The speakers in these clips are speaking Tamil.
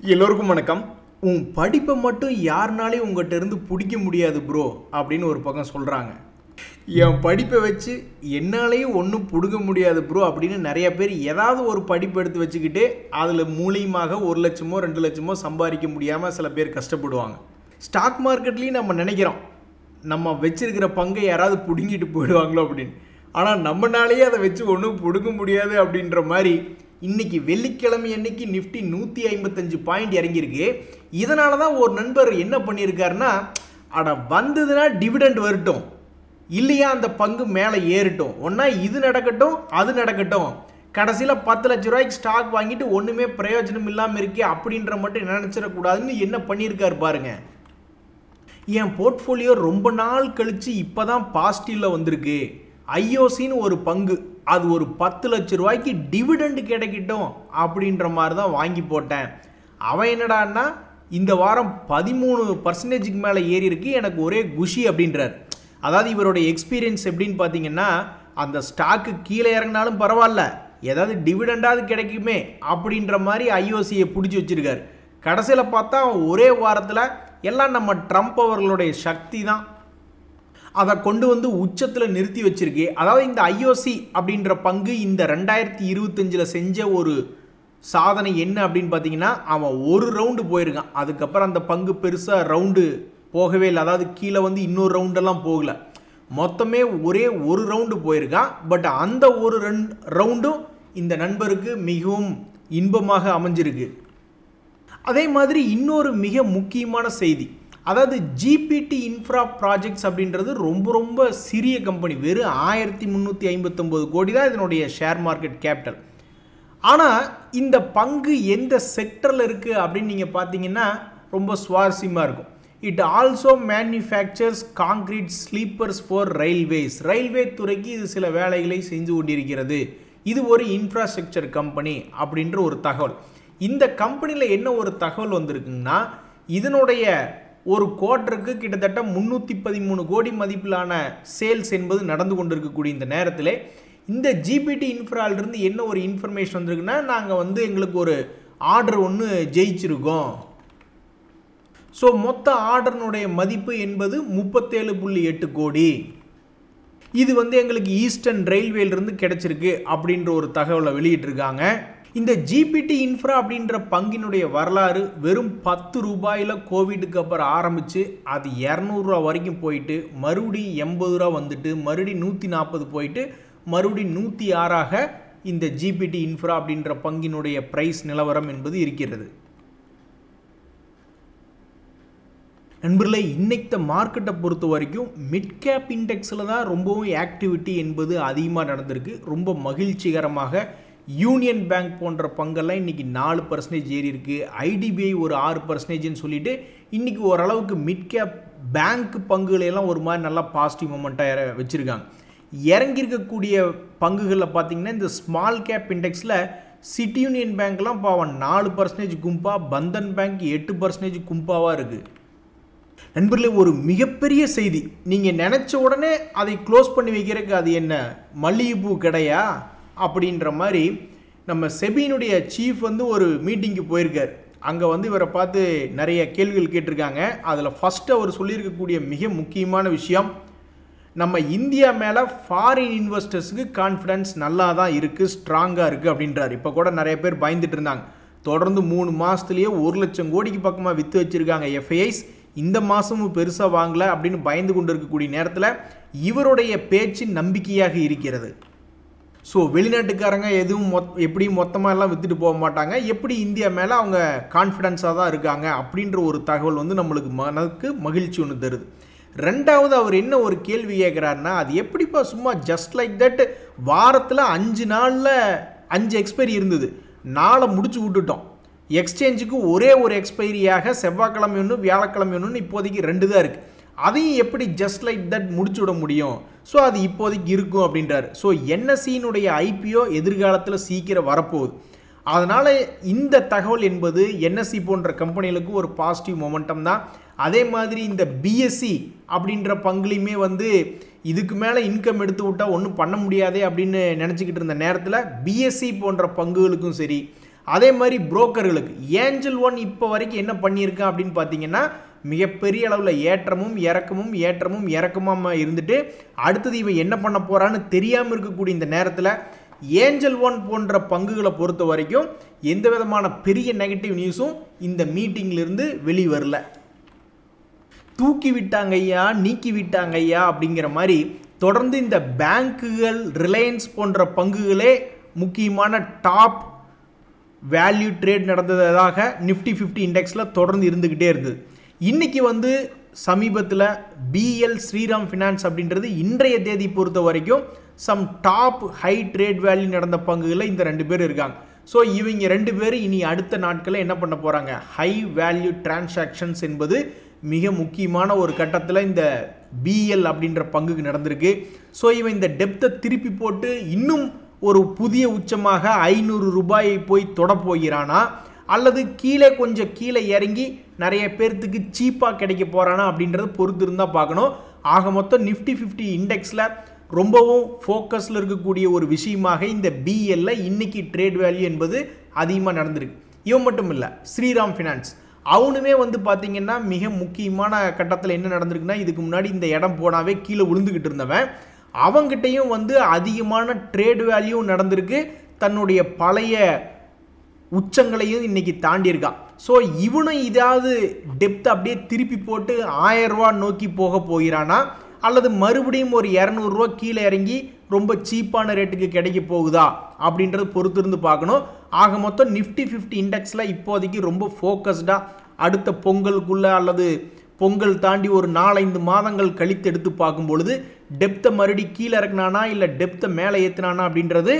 எல்லோருக்கும் வணக்கம். உன் படிப்பை மட்டும் யாருனாலையும் உங்கள்கிட்ட இருந்து பிடிக்க முடியாது ப்ரோ அப்படின்னு ஒரு பக்கம் சொல்கிறாங்க. என் படிப்பை வச்சு என்னாலேயும் ஒன்றும் பிடுங்க முடியாது ப்ரோ அப்படின்னு நிறைய பேர் ஏதாவது ஒரு படிப்பு எடுத்து வச்சுக்கிட்டு அதில் மூலியமாக 1 லட்சமோ 2 லட்சமோ சம்பாதிக்க முடியாமல் சில பேர் கஷ்டப்படுவாங்க. ஸ்டாக் மார்க்கெட்லேயும் நம்ம நினைக்கிறோம் நம்ம வச்சிருக்கிற பங்கை யாராவது பிடுங்கிட்டு போயிடுவாங்களோ அப்படின்னு. ஆனால் நம்மனாலேயே அதை வச்சு ஒன்றும் பிடுங்க முடியாது அப்படின்ற மாதிரி இன்னைக்கு வெள்ளிக்கிழமை அன்னைக்கு நிஃப்டி 155 பாயிண்ட் இறங்கியிருக்கு. இதனால தான் ஒரு நண்பர் என்ன பண்ணியிருக்காருன்னா, வந்ததுன்னா டிவிடெண்ட் வரட்டும், இல்லையா அந்த பங்கு மேலே ஏறட்டும், ஒன்றா இது நடக்கட்டும் அது நடக்கட்டும், கடைசியில் 10 லட்ச ரூபாய்க்கு ஸ்டாக் வாங்கிட்டு ஒன்றுமே பிரயோஜனம் இல்லாமல் இருக்கே அப்படின்ற மட்டும் நினச்சிடக்கூடாதுன்னு என்ன பண்ணியிருக்காரு பாருங்க. என் போர்ட்ஃபோலியோ ரொம்ப நாள் கழித்து இப்போ தான் பாசிட்டிவில் வந்திருக்கு. ஐஓசின்னு ஒரு பங்கு, அது ஒரு 10 லட்ச ரூபாய்க்கு டிவிடெண்ட் கிடைக்கட்டும் அப்படின்ற தான் வாங்கி போட்டேன். அவன் என்னடான்னா இந்த வாரம் 13% மேலே ஏறி இருக்கு, எனக்கு ஒரே குஷி அப்படின்றார். அதாவது இவருடைய எக்ஸ்பீரியன்ஸ் எப்படின்னு பார்த்தீங்கன்னா, அந்த ஸ்டாக்கு கீழே இறங்கினாலும் பரவாயில்ல, ஏதாவது டிவிடெண்டாவது கிடைக்குமே அப்படின்ற மாதிரி ஐஓசியை பிடிச்சி வச்சிருக்காரு. கடைசியில் பார்த்தா ஒரே வாரத்தில் எல்லாம் நம்ம ட்ரம்ப் அவர்களுடைய சக்தி தான் அதை கொண்டு வந்து உச்சத்தில் நிறுத்தி வச்சிருக்கு. அதாவது இந்த ஐஓசி அப்படின்ற பங்கு இந்த 2025 செஞ்ச ஒரு சாதனை என்ன அப்படின்னு பார்த்தீங்கன்னா, அவன் ஒரு ரவுண்டு போயிருக்கான். அதுக்கப்புறம் அந்த பங்கு பெருசாக ரவுண்டு போகவே இல்லை. அதாவது கீழே வந்து இன்னொரு ரவுண்டெல்லாம் போகலை, மொத்தமே ஒரே ஒரு ரவுண்டு போயிருக்கான். பட் அந்த ஒரு ரவுண்டும் இந்த நண்பருக்கு மிகவும் இன்பமாக அமைஞ்சிருக்கு. அதே மாதிரி இன்னொரு மிக முக்கியமான செய்தி, அதாவது ஜிபிடி இன்ஃப்ரா ப்ராஜெக்ட்ஸ் அப்படின்றது ரொம்ப சிறிய கம்பெனி. வெறும் 1359 கோடி தான் இதனுடைய ஷேர் மார்க்கெட் கேபிட்டல். ஆனால் இந்த பங்கு எந்த செக்டரில் இருக்குது அப்படின்னு நீங்கள் பார்த்தீங்கன்னா ரொம்ப சுவாரஸ்யமாக இருக்கும். It also manufacturers concrete sleepers for railways. Railway துறைக்கு இது சில வேலைகளை செஞ்சு கொண்டிருக்கிறது. இது ஒரு இன்ஃப்ராஸ்ட்ரக்சர் கம்பெனி அப்படின்ற ஒரு தகவல். இந்த கம்பெனியில் என்ன ஒரு தகவல் வந்திருக்குங்கன்னா, இதனுடைய ஒரு குவார்ட்டருக்கு கிட்டத்தட்ட 313 கோடி மதிப்பிலான சேல்ஸ் என்பது நடந்து கொண்டிருக்கக்கூடிய இந்த நேரத்தில் இந்த ஜிபிடி இன்ஃப்ராலிருந்து என்ன ஒரு இன்ஃபர்மேஷன் வந்திருக்குன்னா, நாங்கள் வந்து எங்களுக்கு ஒரு ஆர்டர் ஒன்று ஜெயிச்சிருக்கோம். ஸோ மொத்த ஆர்டர்னுடைய மதிப்பு என்பது 37.8 கோடி. இது வந்து எங்களுக்கு ஈஸ்டர்ன் ரயில்வேலிருந்து கிடைச்சிருக்கு அப்படின்ற ஒரு தகவலை வெளியிட்டிருக்காங்க. இந்த ஜிபிடி இன்ஃப்ரா அப்படின்ற பங்கினுடைய வரலாறு வெறும் 10 ரூபாயில் கோவிடுக்கு அப்புறம் ஆரம்பித்து அது 200 ரூபா வரைக்கும் போயிட்டு மறுபடியும் 80 ரூபா வந்துட்டு மறுபடியும் 140 போயிட்டு மறுபடியும் 106ஆக இந்த ஜிபிடி இன்ஃப்ரா அப்படின்ற பங்கினுடைய பிரைஸ் நிலவரம் என்பது இருக்கிறது. நண்பர்களே, இன்னைக்கு மார்க்கெட்டை பொறுத்த வரைக்கும் மிட் கேப் இண்டெக்ஸில் தான் ரொம்பவும் ஆக்டிவிட்டி என்பது அதிகமாக நடந்திருக்கு. ரொம்ப மகிழ்ச்சிகரமாக யூனியன் பேங்க் போன்ற பங்கெல்லாம் இன்றைக்கி 4% ஏறி இருக்குது. ஐடிபிஐ ஒரு 6%ன்னு சொல்லிட்டு இன்றைக்கி ஓரளவுக்கு மிட் கேப் பேங்க் பங்குகளெல்லாம் ஒரு மாதிரி நல்லா பாசிட்டிவ் மொமெண்ட்டாக வச்சுருக்காங்க. இறங்கியிருக்கக்கூடிய பங்குகளில் பார்த்திங்கன்னா, இந்த ஸ்மால் கேப் இண்டெக்ஸில் சிட்டி யூனியன் பேங்க்லாம் பாவம் 4% கும்பா, பந்தன் பேங்க் 8% கும்பாவாக இருக்குது. நண்பர்களே, ஒரு மிகப்பெரிய செய்தி, நீங்கள் நினச்ச உடனே அதை க்ளோஸ் பண்ணி வைக்கிறதுக்கு அது என்ன மல்லிகைப்பூ கிடையா அப்படின்ற மாதிரி நம்ம செபியினுடைய சீஃப் வந்து ஒரு மீட்டிங்க்கு போயிருக்கார். அங்கே வந்து இவரை பார்த்து நிறைய கேள்விகள் கேட்டிருக்காங்க. அதில் ஃபஸ்ட்டு அவர் சொல்லியிருக்கக்கூடிய மிக முக்கியமான விஷயம், நம்ம இந்தியா மேலே ஃபாரின் இன்வெஸ்டர்ஸுக்கு கான்ஃபிடன்ஸ் நல்லா தான் இருக்குது, ஸ்ட்ராங்காக இருக்குது அப்படின்றார். இப்போ கூட நிறைய பேர் பயந்துட்டு இருந்தாங்க. தொடர்ந்து 3 மாதத்துலேயே 1 லட்சம் கோடிக்கு பக்கமாக விற்று வச்சுருக்காங்க எஃப்ஐஐஸ். இந்த மாதமும் பெருசாக வாங்கலை அப்படின்னு பயந்து கொண்டு இருக்கக்கூடிய நேரத்தில் இவருடைய பேச்சு நம்பிக்கையாக இருக்கிறது. ஸோ வெளிநாட்டுக்காரங்க எதுவும் எப்படியும் மொத்தமாக எல்லாம் விற்றுட்டு போக மாட்டாங்க, எப்படி இந்தியா மேலே அவங்க கான்ஃபிடென்ஸாக தான் இருக்காங்க அப்படின்ற ஒரு தகவல் வந்து நம்மளுக்கு மனதுக்கு மகிழ்ச்சி ஒன்று தருது. ரெண்டாவது, அவர் என்ன ஒரு கேள்வி கேட்குறாருன்னா, அது எப்படிப்பா சும்மா ஜஸ்ட் லைக் தட் வாரத்தில் 5 நாளில் 5 எக்ஸ்பைரி இருந்தது, 4 முடிச்சு விட்டுட்டோம், எக்ஸ்சேஞ்சுக்கு ஒரே ஒரு எக்ஸ்பைரியாக செவ்வாய்க்கிழமை ஒன்று வியாழக்கிழமை ஒன்று இப்போதைக்கு 2 தான் இருக்குது, அதையும் எப்படி ஜஸ்ட் லைக் தட் முடிச்சு விட முடியும்? ஸோ அது இப்போதைக்கு இருக்கும் அப்படின்றார். ஸோ என்எஸ்சியினுடைய ஐபிஓ எதிர்காலத்தில் சீக்கிரம் வரப்போகுது. அதனால் இந்த தகவல் என்பது என்எஸ்சி போன்ற கம்பெனிகளுக்கு ஒரு பாசிட்டிவ் மொமெண்டம் தான். அதே மாதிரி இந்த பிஎஸ்சி அப்படின்ற பங்குலையுமே வந்து இதுக்கு மேலே இன்கம் எடுத்து விட்டால் ஒன்றும் பண்ண முடியாதே அப்படின்னு நினச்சிக்கிட்டு இருந்த நேரத்தில் பிஎஸ்சி போன்ற பங்குகளுக்கும் சரி, அதே மாதிரி புரோக்கர்களுக்கு ஏஞ்சல் ஒன் இப்போ வரைக்கும் என்ன பண்ணியிருக்கான் அப்படின்னு பார்த்தீங்கன்னா மிகப்பெரிய அளவில் ஏற்றமும் இறக்கமும் இருந்துட்டு அடுத்தது இவன் என்ன பண்ண போகிறான்னு தெரியாமல் இருக்கக்கூடிய இந்த நேரத்தில் ஏஞ்சல் ஒன் போன்ற பங்குகளை பொறுத்த வரைக்கும் எந்த விதமான பெரிய நெகட்டிவ் நியூஸும் இந்த மீட்டிங்கிலிருந்து வெளிவரல. தூக்கி விட்டாங்க ஐயா, நீக்கி விட்டாங்க ஐயா அப்படிங்கிற மாதிரி தொடர்ந்து இந்த பேங்குகள், ரிலையன்ஸ் போன்ற பங்குகளே முக்கியமான டாப் வேல்யூ ட்ரேட் நடந்ததாக நிஃப்டி 50 இண்டெக்ஸில் தொடர்ந்து இருந்துக்கிட்டே இருந்தது. இன்றைக்கி சமீபத்தில் பிஎல் ஸ்ரீராம் ஃபினான்ஸ் அப்படின்றது இன்றைய தேதி பொறுத்த வரைக்கும் some top high trade value நடந்த பங்குகளில் இந்த 2 பேர் இருக்காங்க. ஸோ இவங்க 2 பேர் இனி அடுத்த நாட்களில் என்ன பண்ண போகிறாங்க, ஹை வேல்யூ டிரான்சாக்ஷன்ஸ் என்பது மிக முக்கியமான ஒரு கட்டத்தில் இந்த பிஎல் அப்படின்ற பங்குக்கு நடந்திருக்கு. ஸோ இவன் இந்த டெப்த்தை திருப்பி போட்டு இன்னும் ஒரு புதிய உச்சமாக 500 ரூபாயை போய் தொட போகிறானா, அல்லது கொஞ்சம் கீழே இறங்கி நிறைய பேர்த்துக்கு சீப்பாக கிடைக்க போகிறானா அப்படின்றத பொறுத்து இருந்தால் பார்க்கணும். ஆக மொத்தம் நிஃப்டி 50 இண்டெக்ஸில் ரொம்பவும் ஃபோக்கஸில் இருக்கக்கூடிய ஒரு விஷயமாக இந்த பிஎல்ல இன்னைக்கு ட்ரேட் வேல்யூ என்பது அதிகமாக நடந்திருக்கு. இவன் மட்டும் இல்லை, ஸ்ரீராம் ஃபினான்ஸ் அவனுமே பார்த்தீங்கன்னா மிக முக்கியமான கட்டத்தில் என்ன நடந்திருக்குன்னா, இதுக்கு முன்னாடி இந்த இடம் போனாவே கீழே விழுந்துக்கிட்டு இருந்தவன் அவங்ககிட்டையும் அதிகமான ட்ரேட் வேல்யூ நடந்திருக்கு. தன்னுடைய பழைய உச்சங்களையும் இன்னைக்கு தாண்டியிருக்கான். ஸோ இவனும் இதாவது டெப்த் அப்படியே திருப்பி போட்டு 1000 ரூபா நோக்கி போக போகிறானா, அல்லது மறுபடியும் ஒரு 200 ரூபா கீழே இறங்கி ரொம்ப சீப்பான ரேட்டுக்கு கிடைக்க போகுதா அப்படின்றது பொறுத்து இருந்து பார்க்கணும். ஆக மொத்தம் நிஃப்டி 50 இண்டெக்ஸில் இப்போதைக்கு ரொம்ப ஃபோக்கஸ்டாக அடுத்த பொங்கலுக்குள்ளே அல்லது பொங்கல் தாண்டி ஒரு 4-5 மாதங்கள் கழித்து எடுத்து பார்க்கும் பொழுது டெப்த்தை மறுபடி கீழே இறக்குனானா இல்லை டெப்த்தை மேலே ஏற்றினானா அப்படின்றது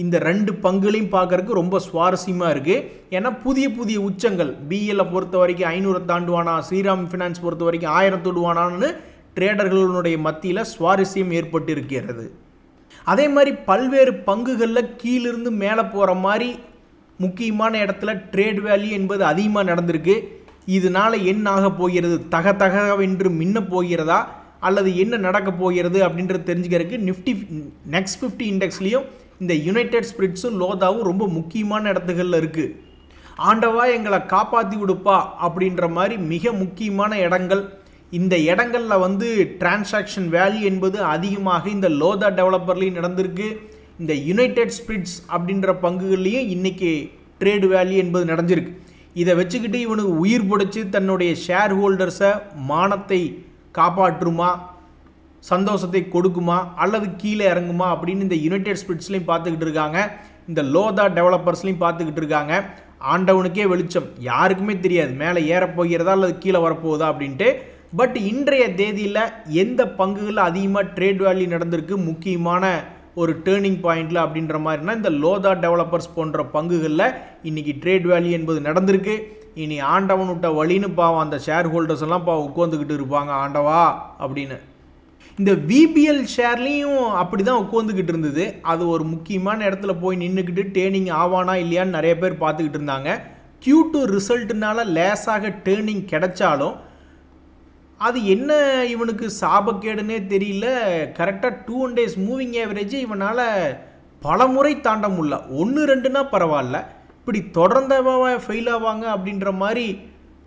இந்த 2 பங்குகளையும் பார்க்கறதுக்கு ரொம்ப சுவாரஸ்யமாக இருக்குது. ஏன்னா புதிய உச்சங்கள் பிஎல்லை பொறுத்த வரைக்கும் 500 தாண்டுவானா, ஸ்ரீராம் ஃபினான்ஸ் பொறுத்த வரைக்கும் 1000 தொடுவானான்னு ட்ரேடர்களுடைய மத்தியில் சுவாரஸ்யம் ஏற்பட்டு இருக்கிறது. அதே மாதிரி பல்வேறு பங்குகளில் கீழிருந்து மேலே போகிற மாதிரி முக்கியமான இடத்துல ட்ரேட் வேல்யூ என்பது அதிகமாக நடந்திருக்கு. இதனால் என்ன ஆக போகிறது, தகவென்று மின்ன போகிறதா அல்லது என்ன நடக்க போகிறது அப்படின்றது தெரிஞ்சுக்கிறதுக்கு நிஃப்டி நெக்ஸ்ட் 50 இண்டெக்ஸ்லேயும் இந்த யுனைடெட் ஸ்பிரிட்ஸும் லோதாவும் ரொம்ப முக்கியமான இடத்துகளில் இருக்குது. ஆண்டவா எங்களை காப்பாற்றி கொடுப்பா அப்படின்ற மாதிரி மிக முக்கியமான இடங்கள். இந்த இடங்களில் டிரான்சாக்ஷன் வேல்யூ என்பது அதிகமாக இந்த லோதா டெவலப்பர்லேயும் நடந்திருக்கு. இந்த யுனைடெட் ஸ்பிரிட்ஸ் அப்படின்ற பங்குகள்லேயும் இன்றைக்கி ட்ரேட் வேல்யூ என்பது நடந்திருக்கு. இதை வச்சுக்கிட்டு இவனுக்கு உயிர் பிடிச்சி தன்னுடைய ஷேர் ஹோல்டர்ஸை மானத்தை காப்பாற்றுமா, சந்தோஷத்தை கொடுக்குமா, அல்லது கீழே இறங்குமா அப்படின்னு இந்த யுனைடெட் ஸ்பிரிட்ஸ்லையும் பார்த்துக்கிட்டு இருக்காங்க. இந்த லோதா டெவலப்பர்ஸ்லையும் பார்த்துக்கிட்டு இருக்காங்க. ஆண்டவனுக்கே வெளிச்சம், யாருக்குமே தெரியாது மேலே ஏறப்போகிறதா அல்லது கீழே வரப்போகுதா அப்படின்ட்டு. பட் இன்றைய தேதியில் எந்த பங்குகளில் அதிகமாக ட்ரேட் வேல்யூ நடந்திருக்கு முக்கியமான ஒரு டேர்னிங் பாயிண்டில் அப்படின்ற மாதிரினா இந்த லோதா டெவலப்பர்ஸ் போன்ற பங்குகளில் இன்றைக்கி ட்ரேட் வேல்யூ என்பது நடந்திருக்கு. இனி ஆண்டவன் விட்ட வழின்னு பாவம் அந்த ஷேர் ஹோல்டர்ஸ் எல்லாம் உட்காந்துக்கிட்டு இருப்பாங்க ஆண்டவா அப்படின்னு. இந்த விபிஎல் ஷேர்லேயும் அப்படி தான் உட்காந்துக்கிட்டு இருந்தது. அது ஒரு முக்கியமான இடத்துல போய் நின்றுக்கிட்டு டேர்னிங் ஆவானா இல்லையான்னு நிறைய பேர் பார்த்துக்கிட்டு இருந்தாங்க. Q2 ரிசல்ட்டுனால லேசாக டேர்னிங் கிடைச்சாலும் அது என்ன இவனுக்கு சாபக்கேடுன்னே தெரியல. கரெக்டாக 2 days மூவிங் ஆவரேஜ் இவனால் பல முறை தாண்ட முடியல. 1-2னா பரவாயில்ல, இப்படி தொடர்ந்தவா ஃபெயில் ஆவாங்க அப்படின்ற மாதிரி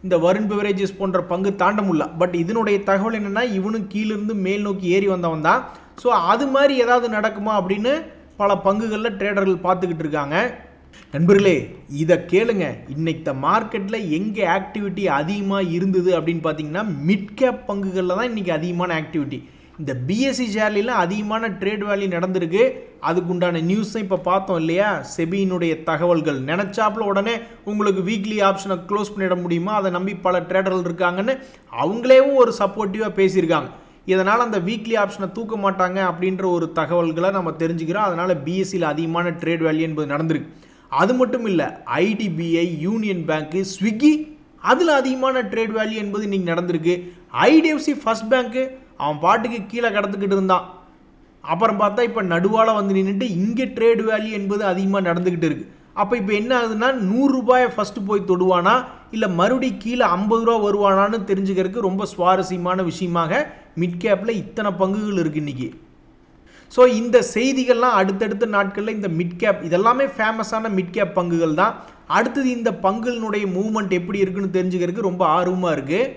இந்த வருண் பெவரேஜஸ் போன்ற பங்கு தாண்ட முடியல. பட் இதனுடைய தகவல் என்னென்னா இவனும் கீழிருந்து மேல் நோக்கி ஏறி வந்தவன் தான். ஸோ அது மாதிரி ஏதாவது நடக்குமா அப்படின்னு பல பங்குகளில் ட்ரேடர்கள் பார்த்துக்கிட்டு இருக்காங்க. நண்பர்களே இதை கேளுங்க, இன்னைக்கு மார்க்கெட்டில் எங்கே ஆக்டிவிட்டி அதிகமாக இருந்தது அப்படின்னு பார்த்தீங்கன்னா மிட் கேப் பங்குகளில் தான் இன்றைக்கி அதிகமான ஆக்டிவிட்டி. இந்த பிஎஸ்சி ஷேர்லாம் அதிகமான ட்ரேட் வேல்யூ நடந்திருக்கு. அதுக்குண்டான நியூஸை இப்போ பார்த்தோம் இல்லையா, செபியினுடைய தகவல்கள் நினச்சாப்பில் உடனே உங்களுக்கு வீக்லி ஆப்ஷனை க்ளோஸ் பண்ணிட முடியுமா, அதை நம்பி பல ட்ரேடர்கள் இருக்காங்கன்னு அவங்களேவும் ஒரு சப்போர்ட்டிவாக பேசியிருக்காங்க. இதனால் அந்த வீக்லி ஆப்ஷனை தூக்க மாட்டாங்க அப்படின்ற ஒரு தகவல்களை நம்ம தெரிஞ்சுக்கிறோம். அதனால் பிஎஸ்சியில் அதிகமான ட்ரேட் வேல்யூ என்பது நடந்திருக்கு. அது மட்டும் இல்லை, ஐடிபிஐ, யூனியன் பேங்க்கு, ஸ்விக்கி அதில் அதிகமான ட்ரேட் வேல்யூ என்பது இன்றைக்கி நடந்திருக்கு. ஐடிஎஃப்சி ஃபர்ஸ்ட் பேங்க்கு அவன் பாட்டுக்கு கீழே கடந்துக்கிட்டு இருந்தான். அப்புறம் பார்த்தா இப்போ நடுவால் நின்றுட்டு இங்கே ட்ரேட் வேல்யூ என்பது அதிகமாக நடந்துக்கிட்டு இருக்குது. அப்போ இப்போ என்ன ஆகுதுன்னா 100 ரூபாயை ஃபஸ்ட்டு போய் தொடுவானா இல்லை மறுபடியும் கீழே 50 ரூபா வருவானான்னு தெரிஞ்சுக்கிறதுக்கு ரொம்ப சுவாரஸ்யமான விஷயமாக மிட் கேப்பில் இத்தனை பங்குகள் இருக்குது இன்றைக்கி. ஸோ இந்த செய்திகள்லாம் அடுத்தடுத்த நாட்களில் இந்த மிட் கேப் இதெல்லாமே ஃபேமஸான மிட் கேப் பங்குகள் தான். அடுத்தது இந்த பங்குகளுடைய மூவ்மெண்ட் எப்படி இருக்குன்னு தெரிஞ்சுக்கிறதுக்கு ரொம்ப ஆர்வமாக இருக்குது.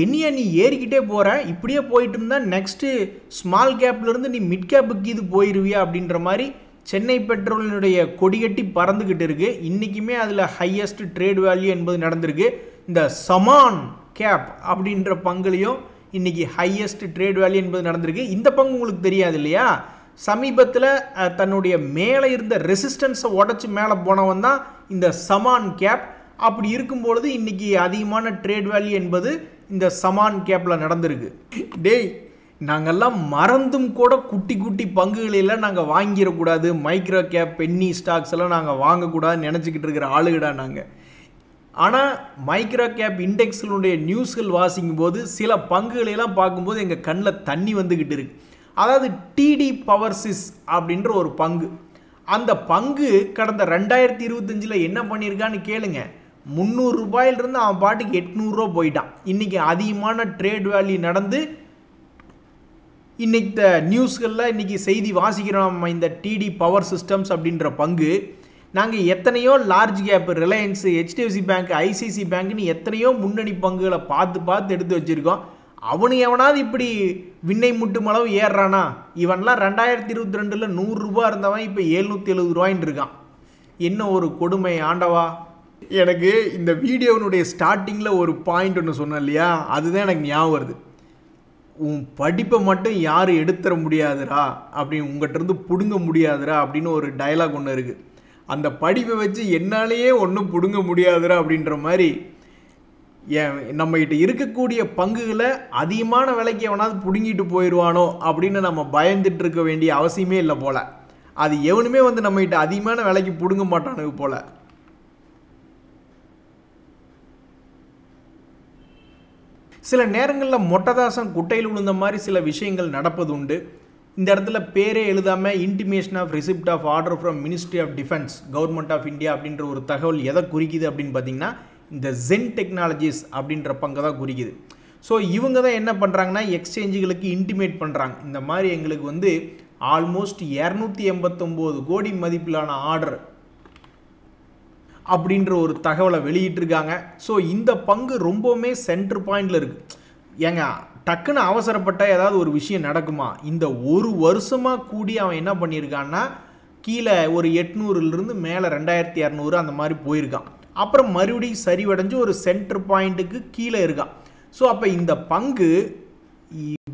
என்னையா நீ ஏறிக்கிட்டே போகிற, இப்படியே போயிட்டு இருந்தால் நெக்ஸ்ட்டு ஸ்மால் கேப்லேருந்து நீ மிட் கேப்புக்கு இது போயிடுவியா அப்படின்ற மாதிரி சென்னை பெட்ரோலினுடைய கொடிகட்டி பறந்துக்கிட்டு இருக்குது. இன்றைக்குமே அதில் ஹையஸ்ட் ட்ரேட் வேல்யூ என்பது நடந்திருக்கு. இந்த சமான் கேப் அப்படின்ற பங்குலையும் இன்றைக்கி ஹையஸ்ட் ட்ரேட் வேல்யூ என்பது நடந்திருக்கு. இந்த பங்கு உங்களுக்கு தெரியாது இல்லையா, சமீபத்தில் தன்னுடைய மேலே இருந்த ரெசிஸ்டன்ஸை உடச்சி மேலே போனவன் தான் இந்த சமான் கேப். அப்படி இருக்கும்பொழுது இன்றைக்கி அதிகமான ட்ரேட் வேல்யூ என்பது இந்த சமான் கேப்பில் நடந்திருக்கு. நாங்கள்லாம் மறந்தும் கூட குட்டி குட்டி பங்குகளெல்லாம் நாங்கள் வாங்கிடக்கூடாது, மைக்ரோ கேப் பென்னி ஸ்டாக்ஸ் எல்லாம் நாங்கள் வாங்கக்கூடாதுன்னு நினச்சிக்கிட்டு இருக்கிற ஆளுகடா நாங்கள். ஆனால் மைக்ரோ கேப் இண்டெக்ஸினுடைய நியூஸ்கள் வாசிக்கும் போது சில பங்குகளெல்லாம் பார்க்கும்போது எங்கள் கண்ணில் தண்ணி வந்துக்கிட்டு இருக்கு. அதாவது டிடி பவர்சிஸ் அப்படின்ற ஒரு பங்கு. அந்த பங்கு கடந்த 2025 என்ன பண்ணியிருக்கான்னு கேளுங்க. 300 ரூபாயிலிருந்து அவன் பாட்டுக்கு 800 ரூபா போயிட்டான். இன்றைக்கி அதிகமான ட்ரேட் வேல்யூ நடந்து இன்றைக்கி நியூஸ்களில் இன்றைக்கி செய்தி வாசிக்கிறோம். நம்ம இந்த டிடி பவர் சிஸ்டம்ஸ் அப்படின்ற பங்கு நாங்கள் எத்தனையோ large cap Reliance, HDFC bank, ICICI பேங்க்னு எத்தனையோ முன்னணி பங்குகளை பார்த்து எடுத்து வச்சுருக்கோம். அவனு எவனாவது இப்படி விண்ணை முட்டும் அளவு ஏறுறானா? இவன்லாம் 2022 100 ரூபா இருந்தவன் இப்போ 770 ரூபாயின்னு இருக்கான். என்ன ஒரு கொடுமை ஆண்டவா. எனக்கு இந்த வீடியோனுடைய ஸ்டார்டிங்கில் ஒரு பாயிண்ட் ஒன்று சொன்னேன் இல்லையா, அதுதான் எனக்கு ஞாபகம் வருது. உன் படிப்பை மட்டும் யாரும் எடுத்துட முடியாதுரா, அப்படின்னு உங்கள்கிட்ட பிடுங்க முடியாதுரா அப்படின்னு ஒரு டயலாக் ஒன்று இருக்குது. அந்த படிப்பை வச்சு என்னாலேயே ஒன்றும் பிடுங்க முடியாதுரா அப்படின்ற மாதிரி நம்மகிட்ட இருக்கக்கூடிய பங்குகளை அதிகமான விலைக்கு எவனாவது பிடுங்கிட்டு போயிடுவானோ அப்படின்னு நம்ம பயந்துட்டு இருக்க வேண்டிய அவசியமே இல்லை போல். அது எவனுமே நம்மகிட்ட அதிகமான விலைக்கு பிடுங்க மாட்டானுங்க போல். சில நேரங்களில் மொட்டதாசன் குட்டையில் விழுந்த மாதிரி சில விஷயங்கள் நடப்பது உண்டு. இந்த இடத்துல பேரே எழுதாமல் intimation of receipt of order from ministry of defence government of India அப்படின்ற ஒரு தகவல் எதை குறிக்குது அப்படின்னு பார்த்தீங்கன்னா இந்த ஜென் டெக்னாலஜிஸ் அப்படின்ற பங்கை தான் குறிக்குது. ஸோ இவங்க தான் என்ன பண்ணுறாங்கன்னா எக்ஸ்சேஞ்சுகளுக்கு இன்டிமேட் பண்ணுறாங்க, இந்த மாதிரி எங்களுக்கு ஆல்மோஸ்ட் 289 கோடி மதிப்பிலான ஆர்டர் அப்படின்ற ஒரு தகவலை வெளியிட்டிருக்காங்க. ஸோ இந்த பங்கு ரொம்பவுமே சென்டர் பாயிண்டில் இருக்குது. ஏங்க டக்குன்னு அவசரப்பட்ட ஏதாவது ஒரு விஷயம் நடக்குமா? இந்த ஒரு வருஷமாக கூடி அவன் என்ன பண்ணியிருக்கான்னா கீழே ஒரு 800லேருந்து மேலே 2200 அந்த மாதிரி போயிருக்கான். அப்புறம் மறுபடியும் சரிவடைஞ்சு ஒரு சென்டர் பாயிண்ட்டுக்கு கீழே இருக்கான். ஸோ அப்போ இந்த பங்கு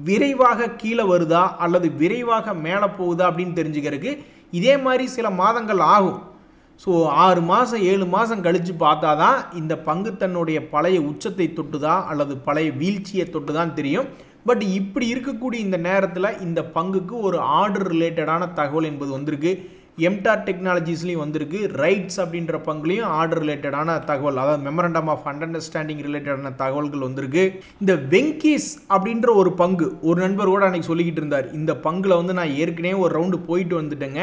விரைவாக கீழே வருதா அல்லது விரைவாக மேலே போகுதா அப்படின்னு தெரிஞ்சுக்கிறதுக்கு இதே மாதிரி சில மாதங்கள் ஆகும். ஸோ 6 மாதம் 7 மாதம் கழித்து பார்த்தா தான் இந்த பங்கு தன்னுடைய பழைய உச்சத்தை தொட்டுதா அல்லது பழைய வீழ்ச்சியை தொட்டுதான் தெரியும். பட் இப்படி இருக்கக்கூடிய இந்த நேரத்தில் இந்த பங்குக்கு ஒரு ஆர்டர் ரிலேட்டடான தகவல் என்பது வந்திருக்கு. எம்டார் டெக்னாலஜிஸ்லையும் வந்திருக்கு. ரைட்ஸ் அப்படின்ற பங்குலையும் ஆர்டர் ரிலேட்டடான தகவல், அதாவது மெமரண்டம் ஆஃப் அண்டர்ஸ்டாண்டிங் ரிலேட்டடான தகவல்கள் வந்திருக்கு. இந்த வெங்கீஸ் அப்படின்ற ஒரு பங்கு ஒரு நண்பர் கூட அன்றைக்கி சொல்லிக்கிட்டு இருந்தார், இந்த பங்கில் நான் ஏற்கனவே ஒரு ரவுண்டு போயிட்டு வந்துட்டேங்க,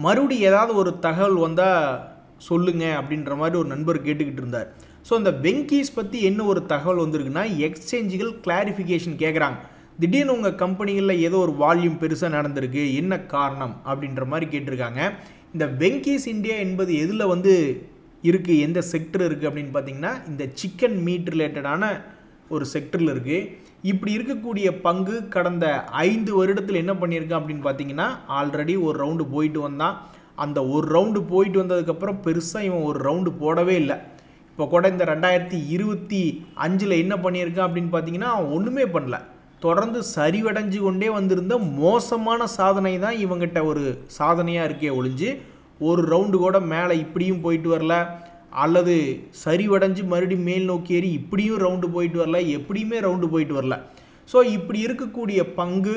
மறுபடியும் ஏதாவது ஒரு தகவல் வந்தால் சொல்லுங்க அப்படின்ற மாதிரி ஒரு நண்பர் கேட்டுக்கிட்டு இருந்தார். ஸோ இந்த வெங்கீஸ் பற்றி என்ன ஒரு தகவல் வந்திருக்குன்னா எக்ஸ்சேஞ்சுகள் கிளாரிஃபிகேஷன் கேட்குறாங்க. திடீர்னு உங்கள் கம்பெனிகளில் ஏதோ ஒரு வால்யூம் பெருசாக நடந்திருக்கு, என்ன காரணம் அப்படின்ற மாதிரி கேட்டிருக்காங்க. இந்த வெங்கீஸ் இந்தியா என்பது எதில் இருக்குது, எந்த செக்டர் இருக்குது அப்படின்னு பார்த்தீங்கன்னா இந்த சிக்கன் மீட் ரிலேட்டடான ஒரு செக்டரில் இருக்குது. இப்படி இருக்கக்கூடிய பங்கு கடந்த 5 வருடத்தில் என்ன பண்ணியிருக்கான் அப்படின்னு பார்த்தீங்கன்னா ஆல்ரெடி ஒரு ரவுண்டு போயிட்டு வந்தான். அந்த ஒரு ரவுண்டு போயிட்டு வந்ததுக்கப்புறம் பெருசாக இவன் ஒரு ரவுண்டு போடவே இல்லை. இப்போ கூட இந்த 2025 என்ன பண்ணியிருக்கான் அப்படின்னு பார்த்தீங்கன்னா அவன் ஒன்றுமே பண்ணல, தொடர்ந்து சரிவடைஞ்சு கொண்டே வந்திருந்த மோசமான சாதனை தான் இவங்கிட்ட ஒரு சாதனையாக இருக்கே ஒழிஞ்சு ஒரு ரவுண்டு கூட மேலே இப்படியும் போயிட்டு வரல, அல்லது சரிவடைஞ்சு மறுபடியும் மேல் நோக்கி ஏறி இப்படியும் ரவுண்டு போயிட்டு வரல, எப்படியுமே ரவுண்டு போயிட்டு வரல. ஸோ இப்படி இருக்கக்கூடிய பங்கு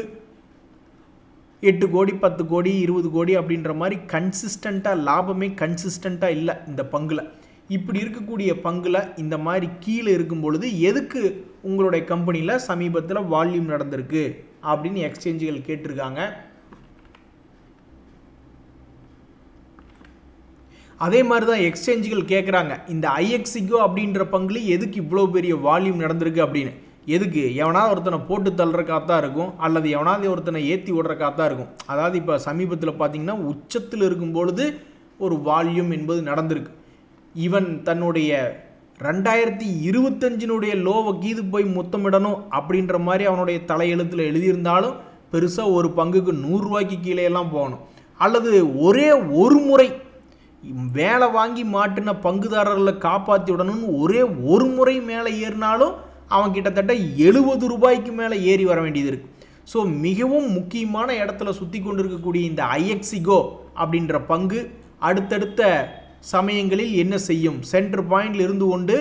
8 கோடி 10 கோடி 20 கோடி அப்படின்ற மாதிரி கன்சிஸ்டண்ட்டாக லாபமே கன்சிஸ்டண்ட்டாக இல்லை இந்த பங்கில். இப்படி இருக்கக்கூடிய பங்கில் இந்த மாதிரி கீழே இருக்கும் பொழுது எதுக்கு உங்களுடைய கம்பெனியில் சமீபத்தில் வால்யூம் நடந்திருக்கு அப்படின்னு எக்ஸ்சேஞ்சுகள் கேட்டிருக்காங்க. அதே மாதிரி தான் எக்ஸ்சேஞ்சுகள் கேட்குறாங்க, இந்த ஐஎக்ஸிகோ அப்படின்ற பங்குல எதுக்கு இவ்வளோ பெரிய வால்யூம் நடந்திருக்கு அப்படின்னு. எதுக்கு? எவனாவது ஒருத்தனை போட்டு தள்ளுறக்காக தான் இருக்கும், அல்லது எவனாவது ஒருத்தனை ஏற்றி விடுறக்காக தான் இருக்கும். அதாவது இப்போ சமீபத்தில் பார்த்தீங்கன்னா உச்சத்தில் இருக்கும் பொழுது ஒரு வால்யூம் என்பது நடந்திருக்கு. இவன் தன்னுடைய 2025 லோவை கீது போய் முத்தமிடணும் அப்படின்ற மாதிரி அவனுடைய தலையெழுத்தில் எழுதியிருந்தாலும் பெருசாக ஒரு பங்குக்கு 100 ரூபாய்க்கு கீழே எல்லாம் போகணும். அல்லது ஒரே ஒரு முறை வேலை வாங்கி மாட்டின பங்குதாரர்களை காப்பாற்றி விடணும்னு ஒரே ஒரு முறை மேலே ஏறினாலும் அவன் கிட்டத்தட்ட 70 ரூபாய்க்கு மேலே ஏறி வர வேண்டியது இருக்குது. ஸோ மிகவும் முக்கியமான இடத்துல சுற்றி கொண்டு இருக்கக்கூடிய இந்த ஐஎக்ஸிகோ அப்படின்ற பங்கு அடுத்தடுத்த சமயங்களில் என்ன செய்யும், சென்டர் பாயிண்டில் இருந்து கொண்டு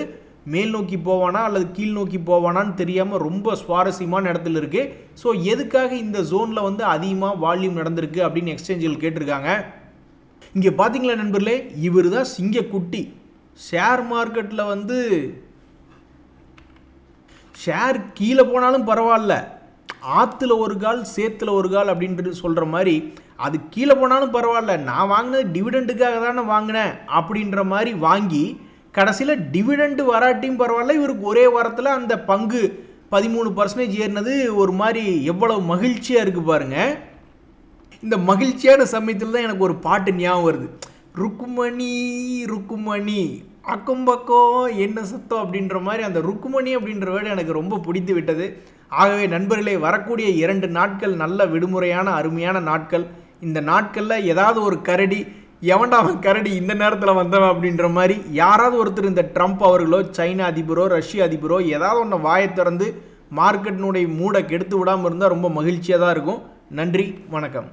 மேல் நோக்கி போவானா அல்லது கீழ் நோக்கி போவானான்னு தெரியாமல் ரொம்ப சுவாரஸ்யமான இடத்துல இருக்குது. ஸோ எதுக்காக இந்த ஜோனில் வந்து அதிகமாக வால்யூம் நடந்திருக்கு அப்படின்னு எக்ஸ்சேஞ்சில் கேட்டிருக்காங்க. இங்கே பார்த்தீங்களா நண்பர்களே, இவர் தான் சிங்கக்குட்டி. ஷேர் மார்க்கெட்டில் வந்து ஷேர் கீழே போனாலும் பரவாயில்ல, ஆற்றுல ஒரு கால் சேத்துல ஒரு கால் அப்படின்ட்டு சொல்கிற மாதிரி, அது கீழே போனாலும் பரவாயில்ல, நான் வாங்கினது டிவிடெண்டுக்காக தானே வாங்கினேன் அப்படின்ற மாதிரி வாங்கி கடைசியில் டிவிடெண்டு வராட்டியும் பரவாயில்ல, இவருக்கு ஒரே வாரத்தில் அந்த பங்கு 13% ஏறினது ஒரு மாதிரி எவ்வளவு மகிழ்ச்சியாக இருக்குது பாருங்கள். இந்த மகிழ்ச்சியான சமயத்தில் தான் எனக்கு ஒரு பாட்டு ஞாபகம் வருது. ருக்குமணி ருக்குமணி அக்கம் பக்கம் என்ன சத்தம் அப்படின்ற மாதிரி அந்த ருக்குமணி அப்படின்ற வேர்டு எனக்கு ரொம்ப பிடித்து விட்டது. ஆகவே நண்பர்களே, வரக்கூடிய 2 நாட்கள் நல்ல விடுமுறையான அருமையான நாட்கள். இந்த நாட்களில் ஏதாவது ஒரு கரடி, எவன்டா அவன் கரடி இந்த நேரத்தில் வந்தவன் அப்படின்ற மாதிரி யாராவது ஒருத்தர் இந்த ட்ரம்ப் அவர்களோ சைனா அதிபரோ ரஷ்ய அதிபரோ ஏதாவது ஒன்று வாயை திறந்து மார்க்கெட்டினுடைய மூடை கெடுத்து விடாமல் இருந்தால் ரொம்ப மகிழ்ச்சியாக தான் இருக்கும். நன்றி, வணக்கம்.